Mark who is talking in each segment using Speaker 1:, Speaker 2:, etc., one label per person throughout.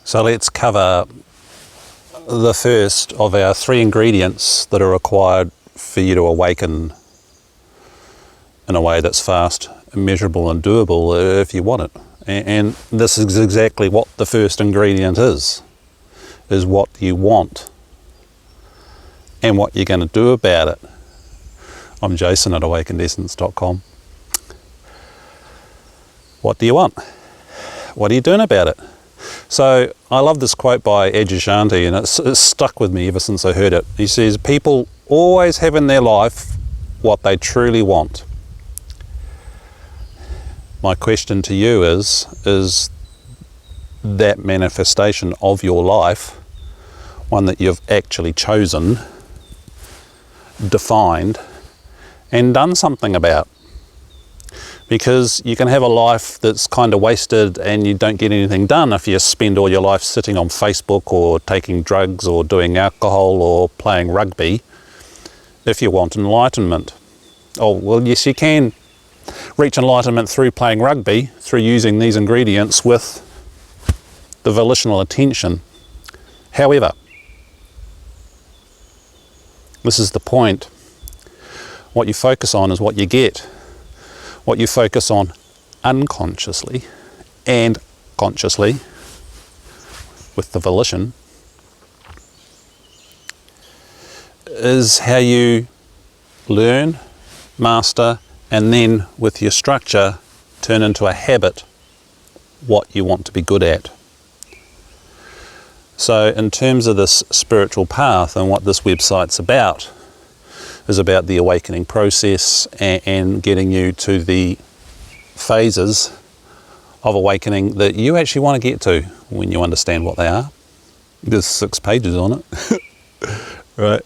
Speaker 1: So let's cover the first of our 3 ingredients that are required for you to awaken in a way that's fast, measurable and doable if you want it. And this is exactly what the first ingredient is what you want and what you're going to do about it. I'm Jason at AwakenedEssence.com. What do you want? What are you doing about it? So I love this quote by Adyashanti, and it's stuck with me ever since I heard it. He says, people always have in their life what they truly want. My question to you is that manifestation of your life one that you've actually chosen, defined, and done something about? Because you can have a life that's kind of wasted and you don't get anything done if you spend all your life sitting on Facebook or taking drugs or doing alcohol or playing rugby. If you want enlightenment, oh well, yes, you can reach enlightenment through playing rugby, through using these ingredients with the volitional attention. However, this is the point. What you focus on is what you get. What you focus on unconsciously and consciously with the volition is how you learn, master, and then with your structure turn into a habit what you want to be good at. So in terms of this spiritual path and what this website's about, is about the awakening process and getting you to the phases of awakening that you actually want to get to when you understand what they are. There's 6 pages on it. Right?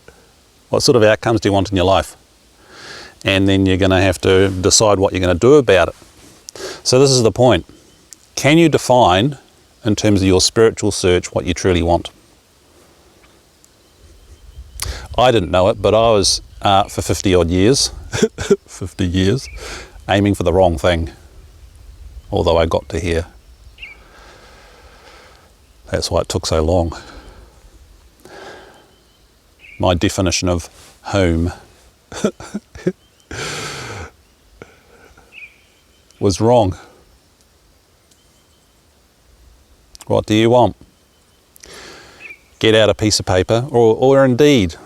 Speaker 1: What sort of outcomes do you want in your life? And then you're going to have to decide what you're going to do about it. So this is the point. Can you define, in terms of your spiritual search, what you truly want? I didn't know it, but I was for 50 odd years, 50 years, aiming for the wrong thing, although I got to here. That's why it took so long. My definition of home was wrong. What do you want? Get out a piece of paper, or indeed,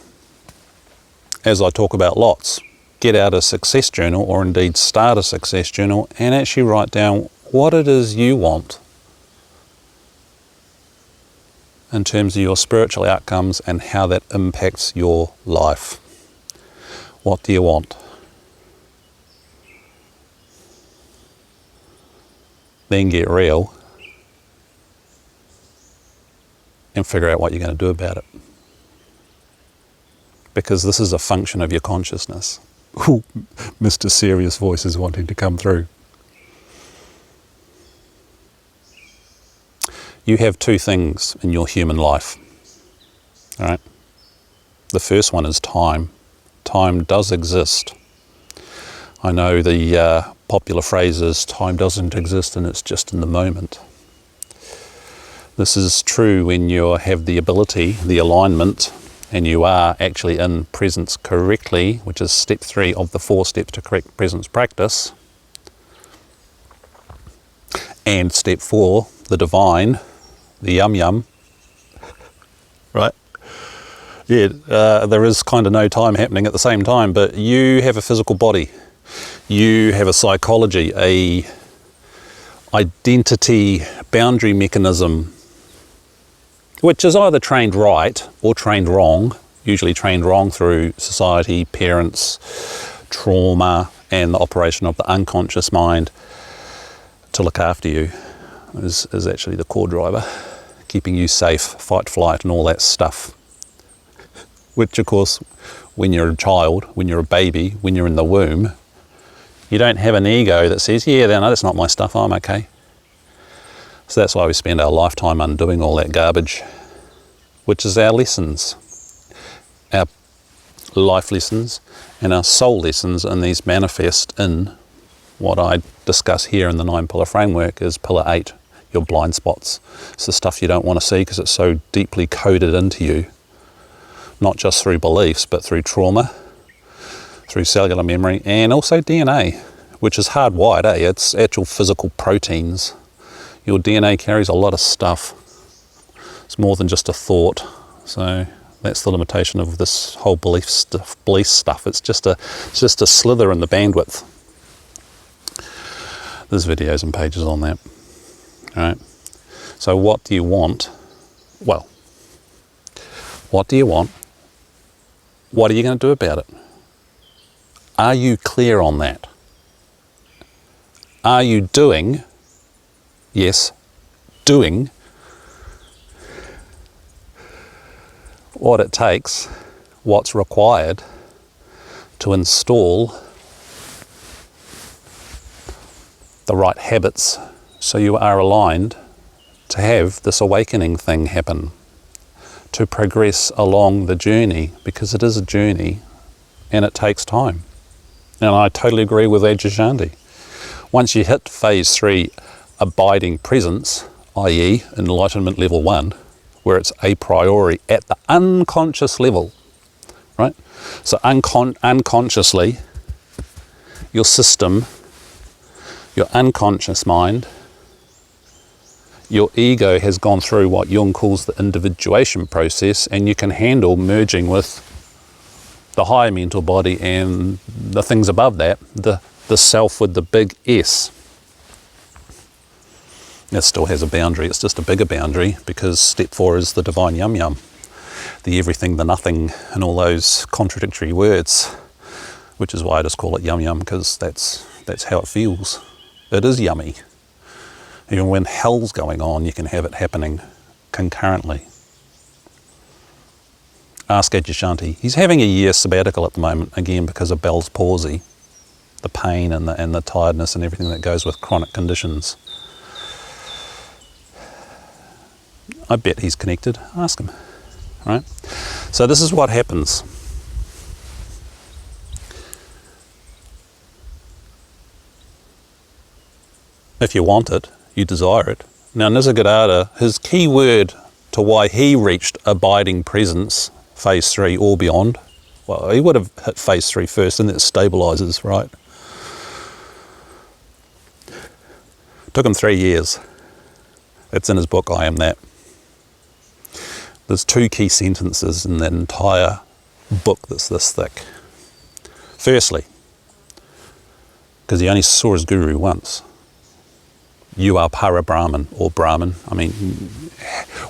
Speaker 1: as I talk about lots, get out a success journal, or indeed start a success journal, and actually write down what it is you want in terms of your spiritual outcomes and how that impacts your life. What do you want? Then get real and figure out what you're going to do about it. Because this is a function of your consciousness. Ooh, Mr. Serious Voice is wanting to come through. You have 2 things in your human life. All right? The first one is time. Time does exist. I know the popular phrase is time doesn't exist and it's just in the moment. This is true when you have the ability, the alignment, and you are actually in presence correctly, which is step 3 of the 4 steps to correct presence practice. And step 4, the divine, the yum, right? Yeah, there is kind of no time happening at the same time, but you have a physical body. You have a psychology, a identity boundary mechanism, which is either trained right or trained wrong, usually trained wrong through society, parents, trauma, and the operation of the unconscious mind to look after you is actually the core driver, keeping you safe, fight, flight, and all that stuff. Which, of course, when you're a child, when you're a baby, when you're in the womb, you don't have an ego that says, yeah, no, that's not my stuff, I'm okay. So that's why we spend our lifetime undoing all that garbage, which is our lessons, our life lessons and our soul lessons, and these manifest in what I discuss here in the 9 pillar framework is pillar 8, your blind spots. It's the stuff you don't want to see because it's so deeply coded into you, not just through beliefs, but through trauma, through cellular memory, and also DNA, which is hardwired, eh? It's actual physical proteins. Your DNA carries a lot of stuff. It's more than just a thought. So that's the limitation of this whole belief stuff. It's just a slither in the bandwidth. There's videos and pages on that. All right. So what do you want? Well, what do you want? What are you going to do about it? Are you clear on that? Are you doing, yes, doing what it takes, what's required to install the right habits so you are aligned to have this awakening thing happen, to progress along the journey, because it is a journey and it takes time. And I totally agree with Adyashanti. Once you hit phase 3 abiding presence, i.e. enlightenment level 1, where it's a priori at the unconscious level, right? So unconsciously, your system, your unconscious mind, your ego has gone through what Jung calls the individuation process, and you can handle merging with the higher mental body and the things above that, the self with the big S. It still has a boundary, it's just a bigger boundary, because step 4 is the divine yum-yum, the everything, the nothing, and all those contradictory words, which is why I just call it yum-yum, because that's how it feels. It is yummy. Even when hell's going on, you can have it happening concurrently. Ask Adyashanti. He's having a year sabbatical at the moment, again because of Bell's palsy, the pain and the tiredness and everything that goes with chronic conditions. I bet he's connected. Ask him. Right? So this is what happens. If you want it, you desire it. Now Nisargadatta, his key word to why he reached abiding presence, phase 3 or beyond, well, he would have hit phase 3 first, and it stabilizes, right? Took him 3 years. It's in his book, I Am That. There's 2 key sentences in that entire book that's this thick. Firstly, because he only saw his guru once, you are para-Brahman or Brahman. I mean,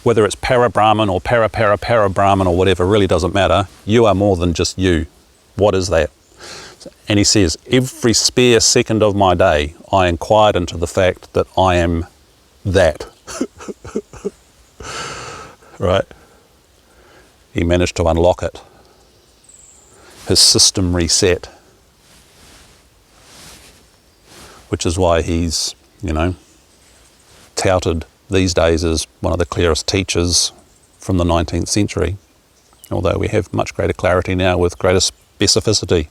Speaker 1: whether it's para-Brahman or para-Brahman or whatever, really doesn't matter. You are more than just you. What is that? And he says, every spare second of my day, I inquired into the fact that I am that. Right? He managed to unlock it. His system reset. Which is why he's, touted these days as one of the clearest teachers from the 19th century, although we have much greater clarity now with greater specificity.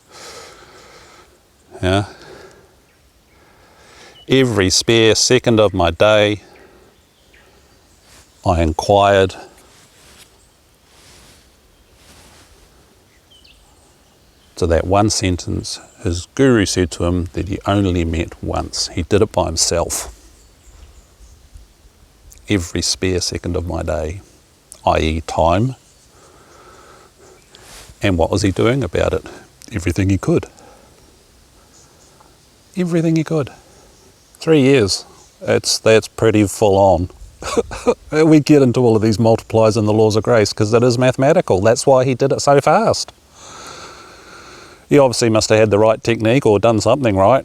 Speaker 1: Yeah. Every spare second of my day, I inquired to that one sentence. His guru said to him that he only met once. He did it by himself. Every spare second of my day, i.e. time. And what was he doing about it? Everything he could. Everything he could. 3 years. That's pretty full on. We get into all of these multipliers and the laws of grace because it is mathematical. That's why he did it so fast. He obviously must have had the right technique or done something right.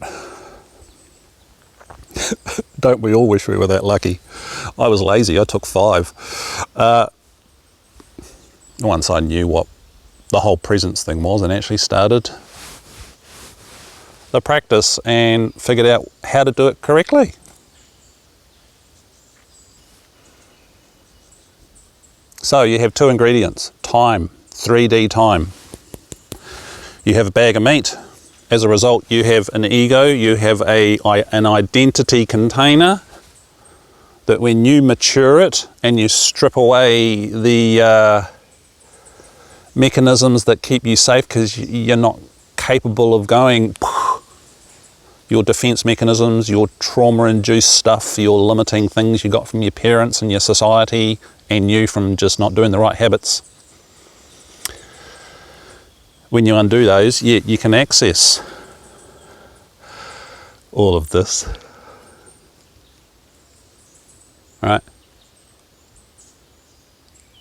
Speaker 1: Don't we all wish we were that lucky? I was lazy, I took 5. Once I knew what the whole presence thing was and actually started the practice and figured out how to do it correctly. So you have 2 ingredients, time, 3D time. You have a bag of meat. As a result, you have an ego, you have an identity container But when you mature it and you strip away the mechanisms that keep you safe because you're not capable of going, your defense mechanisms, your trauma-induced stuff, your limiting things you got from your parents and your society and you from just not doing the right habits. When you undo those, you can access all of this. Right?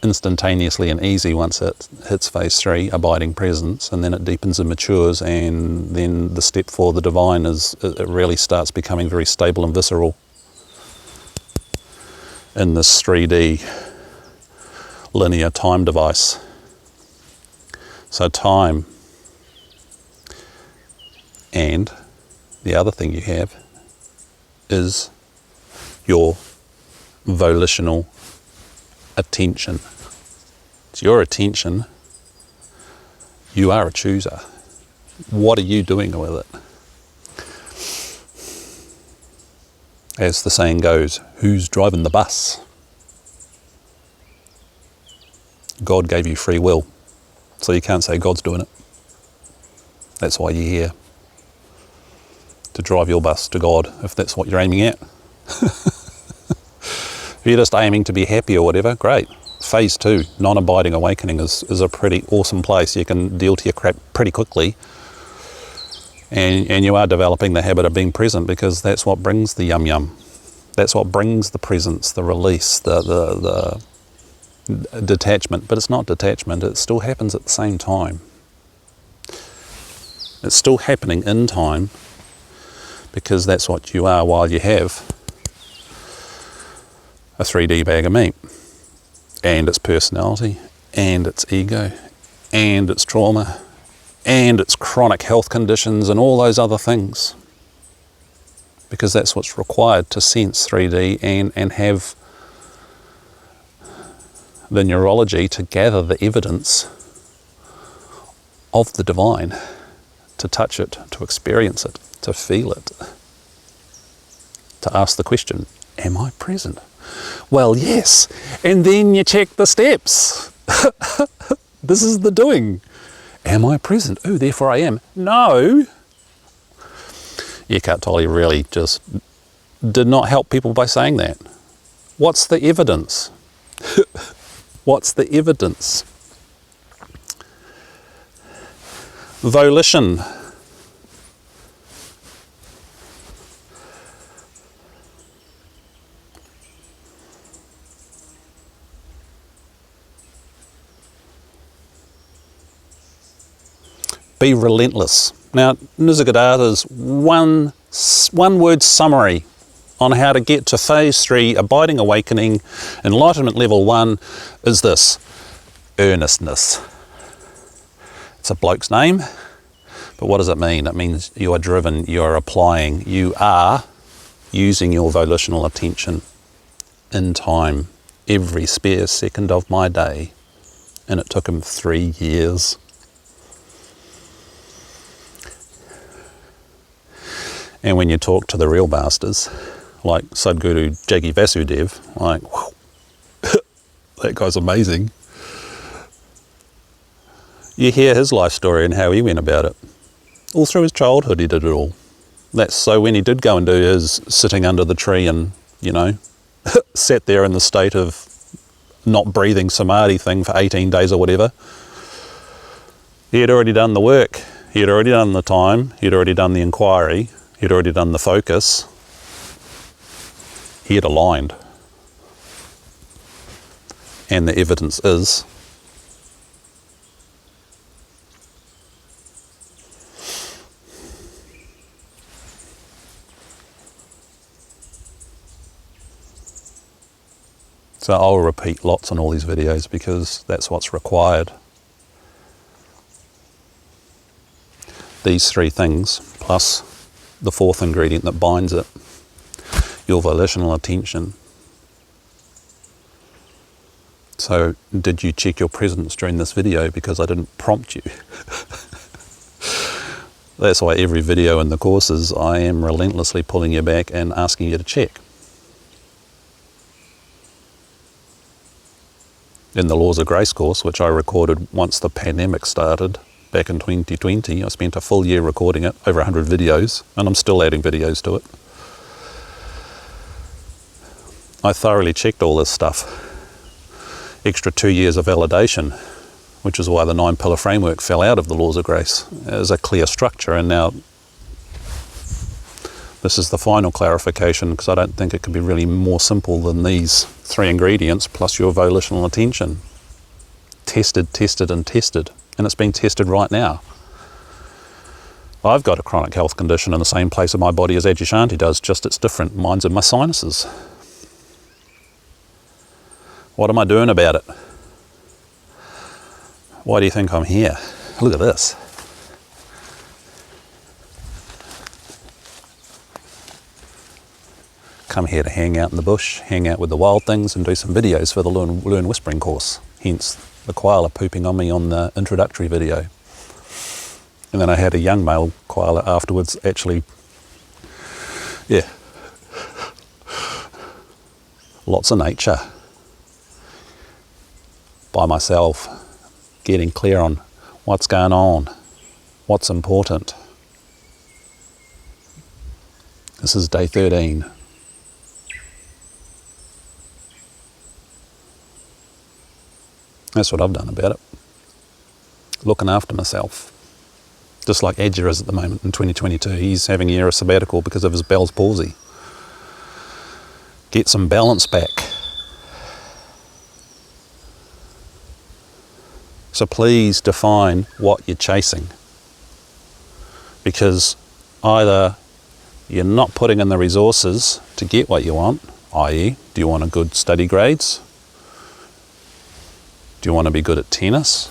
Speaker 1: Instantaneously and easy once it hits phase 3, abiding presence, and then it deepens and matures, and then the step for the divine is it really starts becoming very stable and visceral in this 3D linear time device. So time, and the other thing you have is your volitional attention. It's your attention. You are a chooser. What are you doing with it? As the saying goes, who's driving the bus? God gave you free will, so you can't say God's doing it. That's why you're here, to drive your bus to God, if that's what you're aiming at. If you're just aiming to be happy or whatever, great. Phase 2, non-abiding awakening, is a pretty awesome place. You can deal to your crap pretty quickly, and you are developing the habit of being present, because that's what brings the yum-yum. That's what brings the presence, the release, the detachment. But it's not detachment, it still happens at the same time. It's still happening in time, because that's what you are while you have a 3D bag of meat, and its personality, and its ego, and its trauma, and its chronic health conditions, and all those other things. Because that's what's required to sense 3D and have the neurology to gather the evidence of the divine, to touch it, to experience it, to feel it, to ask the question, am I present? Well, yes. And then you check the steps. This is the doing. Am I present? Oh, therefore I am. No. Eckhart Tolle really just did not help people by saying that. What's the evidence? What's the evidence? Volition. Be relentless. Now, Nisargadatta's one word summary on how to get to phase 3, abiding awakening, enlightenment level 1 is this: earnestness. It's a bloke's name, but what does it mean? It means you are driven, you are applying, you are using your volitional attention in time, every spare second of my day. And it took him 3 years. And when you talk to the real masters, like Sadhguru Jaggi Vasudev, like, whoa, that guy's amazing. You hear his life story and how he went about it. All through his childhood he did it all. That's so when he did go and do his sitting under the tree and, you know, sat there in the state of not breathing samadhi thing for 18 days or whatever, he had already done the work. He had already done the time. He had already done the inquiry. He'd already done the focus. He had aligned. And the evidence is so I'll repeat lots on all these videos because that's what's required. These 3 things plus the 4th ingredient that binds it, your volitional attention. So did you check your presence during this video? Because I didn't prompt you. That's why every video in the courses I am relentlessly pulling you back and asking you to check. in the Laws of Grace course, which I recorded once the pandemic started back in 2020. I spent a full year recording it, over 100 videos, and I'm still adding videos to it. I thoroughly checked all this stuff. Extra 2 years of validation, which is why the 9-pillar framework fell out of the Laws of Grace as a clear structure, and now this is the final clarification, because I don't think it could be really more simple than these 3 ingredients plus your volitional attention. Tested, tested and tested, and it's being tested right now. I've got a chronic health condition in the same place in my body as Adyashanti does, just it's different. Mine's in my sinuses. What am I doing about it? Why do you think I'm here? Look at this. Come here to hang out in the bush, hang out with the wild things, and do some videos for the Learn Whispering course. Hence the koala pooping on me on the introductory video. And then I had a young male koala afterwards, actually, yeah. Lots of nature. By myself, getting clear on what's going on, what's important. This is day 13. That's what I've done about it. Looking after myself. Just like Adja is at the moment in 2022. He's having a year of sabbatical because of his Bell's palsy. Get some balance back. So please define what you're chasing. Because either you're not putting in the resources to get what you want, i.e., do you want a good study grades? Do you want to be good at tennis?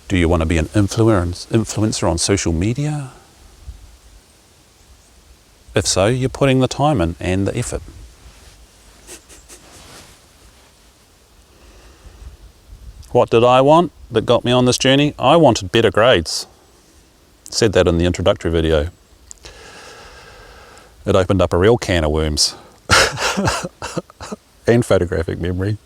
Speaker 1: Do you want to be an influencer on social media? If so, you're putting the time in and the effort. What did I want that got me on this journey? I wanted better grades. Said that in the introductory video. It opened up a real can of worms. And photographic memory.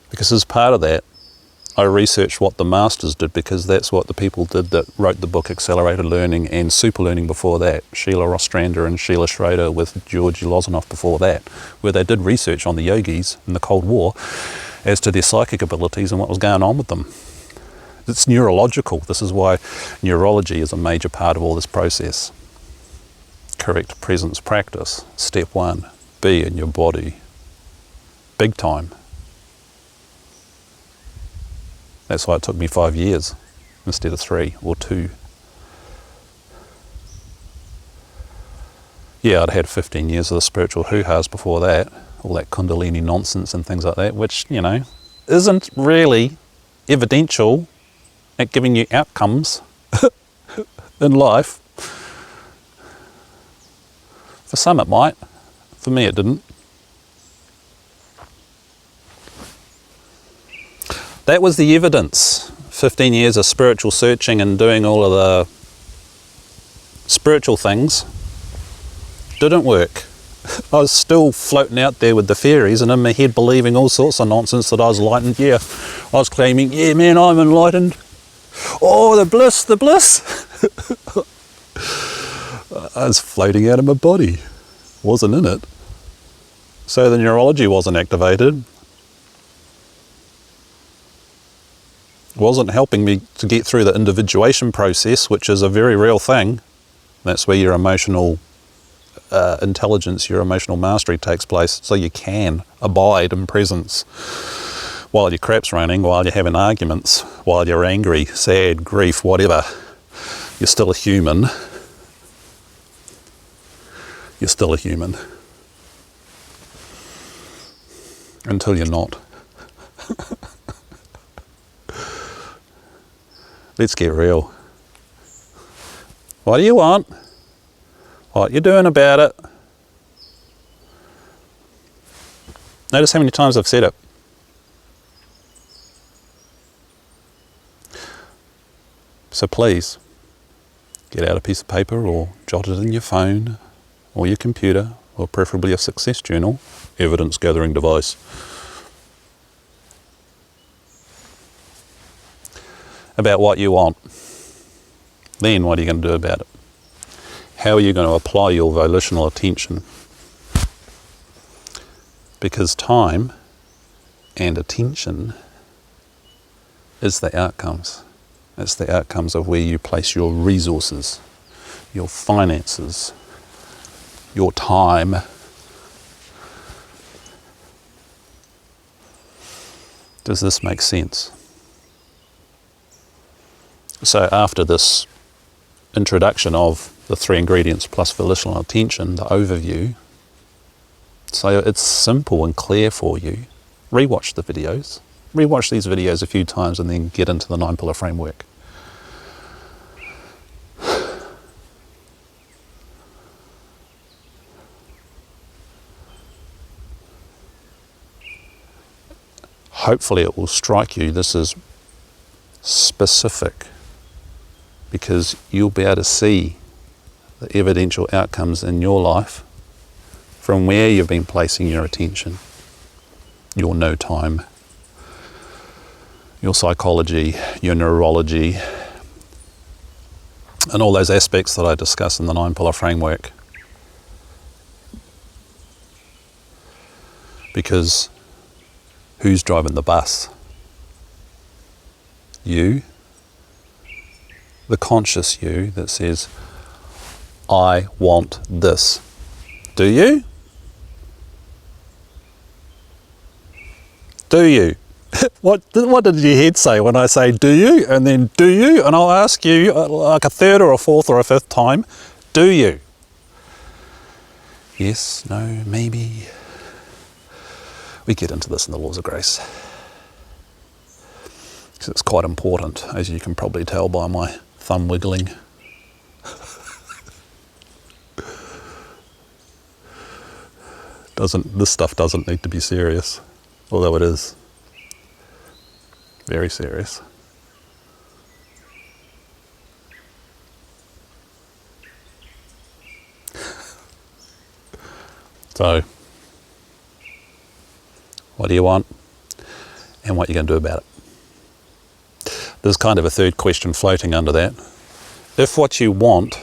Speaker 1: Because as part of that, I researched what the masters did, because that's what the people did that wrote the book Accelerated Learning and Super Learning before that. Sheila Rostrander and Sheila Schroeder with Georgi Lozanov before that, where they did research on the yogis in the Cold War as to their psychic abilities and what was going on with them. It's neurological. This is why neurology is a major part of all this process. Correct presence practice. Step 1, be in your body. Big time. That's why it took me 5 years instead of 3 or 2. Yeah, I'd had 15 years of the spiritual hoo-has before that, all that Kundalini nonsense and things like that, which, you know, isn't really evidential at giving you outcomes in life. For some it might, for me it didn't. That was the evidence. 15 years of spiritual searching and doing all of the spiritual things didn't work. I was still floating out there with the fairies and in my head believing all sorts of nonsense that I was enlightened. Yeah, I was claiming, yeah man, I'm enlightened. Oh, the bliss, the bliss. I was floating out of my body. Wasn't in it. So the neurology wasn't activated. Wasn't helping me to get through the individuation process, which is a very real thing. That's where your emotional intelligence, your emotional mastery takes place, so you can abide in presence while your crap's running, while you're having arguments, while you're angry, sad, grief, whatever. You're still a human. You're still a human. Until you're not. Let's get real. What do you want? What you doing about it? Notice how many times I've said it. So please, Get out a piece of paper or jot it in your phone or your computer, or preferably a success journal, evidence gathering device. About what you want. Then what are you going to do about it? How are you going to apply your volitional attention? Because time and attention is the outcomes. It's the outcomes of where you place your resources, your finances, your time. Does this make sense? So after this introduction of the 3 ingredients plus volitional attention, the overview, so it's simple and clear for you. Rewatch the videos. Rewatch these videos a few times and then get into the 9-pillar framework. Hopefully it will strike you. This is specific, because you'll be able to see the evidential outcomes in your life from where you've been placing your attention, your no time, your psychology, your neurology, and all those aspects that I discuss in the 9-pillar framework. Because who's driving the bus? You, the conscious you that says, I want this. Do you? Do you? What did your head say when I say do you? And then do you? And I'll ask you like a third or a fourth or a fifth time, do you? Yes, no, maybe. We get into this in the laws of grace. Because it's quite important, as you can probably tell by my thumb wiggling. This stuff doesn't need to be serious, although it is very serious. So, what do you want and what are you going to do about it? There's kind of a third question floating under that. If what you want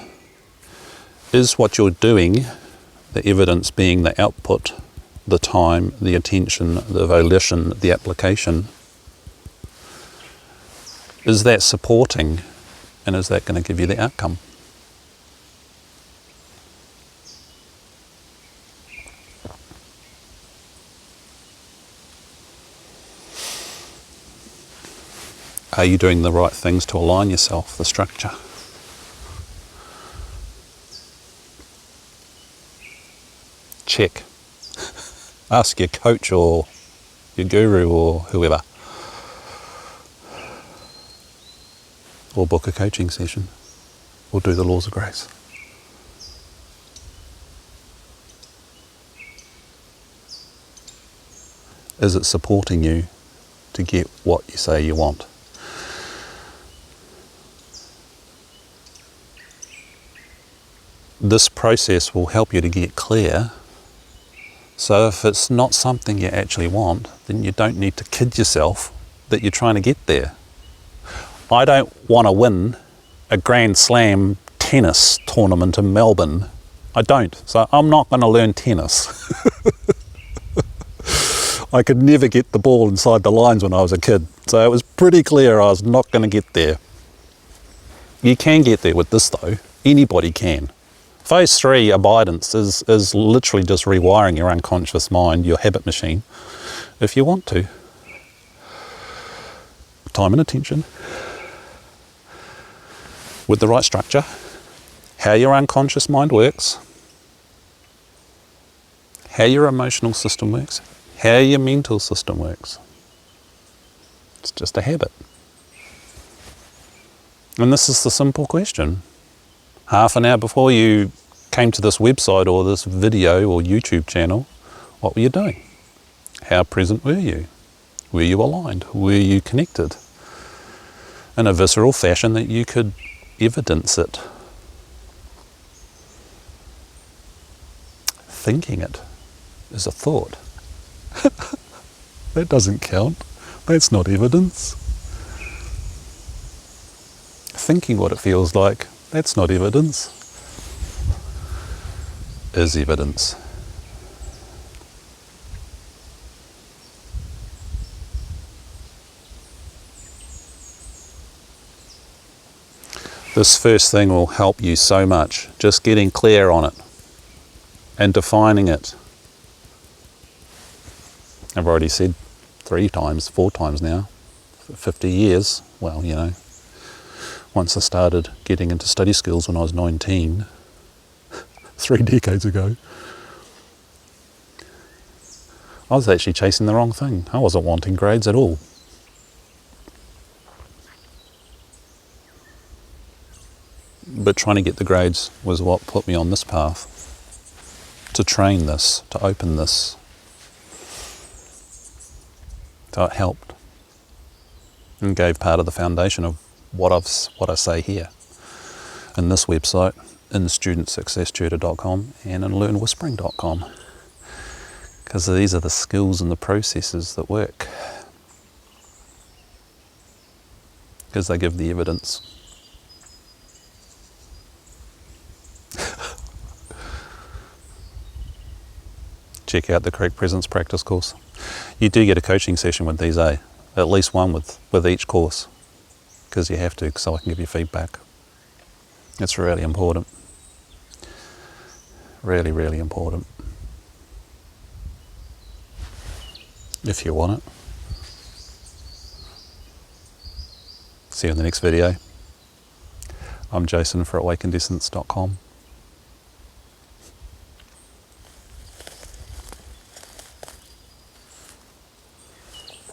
Speaker 1: is what you're doing, the evidence being the output, the time, the attention, the volition, the application, is that supporting, and is that going to give you the outcome? Are you doing the right things to align yourself, the structure? Check. Ask your coach or your guru or whoever. Or book a coaching session. Or do the laws of grace. Is it supporting you to get what you say you want? This process will help you to get clear. So if it's not something you actually want, then you don't need to kid yourself that you're trying to get there. I don't want to win a Grand Slam tennis tournament in Melbourne. I don't. So I'm not going to learn tennis. I could never get the ball inside the lines when I was a kid. So it was pretty clear I was not going to get there. You can get there with this though. Anybody can. Phase 3, abidance, is literally just rewiring your unconscious mind, your habit machine, if you want to. Time and attention. With the right structure. How your unconscious mind works. How your emotional system works. How your mental system works. It's just a habit. And this is the simple question. Half an hour before you came to this website or this video or YouTube channel, what were you doing? How present were you? Were you aligned? Were you connected? In a visceral fashion that you could evidence it. thinking it is a thought. That doesn't count. That's not evidence. Thinking what it feels like, that's not evidence. Is evidence. This first thing will help you so much, just getting clear on it and defining it. I've already said 4 times now, 50 years, well, you know, once I started getting into study skills when I was 19, 3 decades ago, I was actually chasing the wrong thing. I wasn't wanting grades at all. But trying to get the grades was what put me on this path, to train this, to open this. So it helped and gave part of the foundation of what I say here in this website, in studentsuccesstutor.com and in learnwhispering.com, because these are the skills and the processes that work, because they give the evidence. Check out the Correct Presence Practice course. You do get a coaching session with these, at least one with each course, because you have to, so I can give you feedback. It's really important. Really, really important. If you want it. See you in the next video. I'm Jason for AwakenedEssence.com.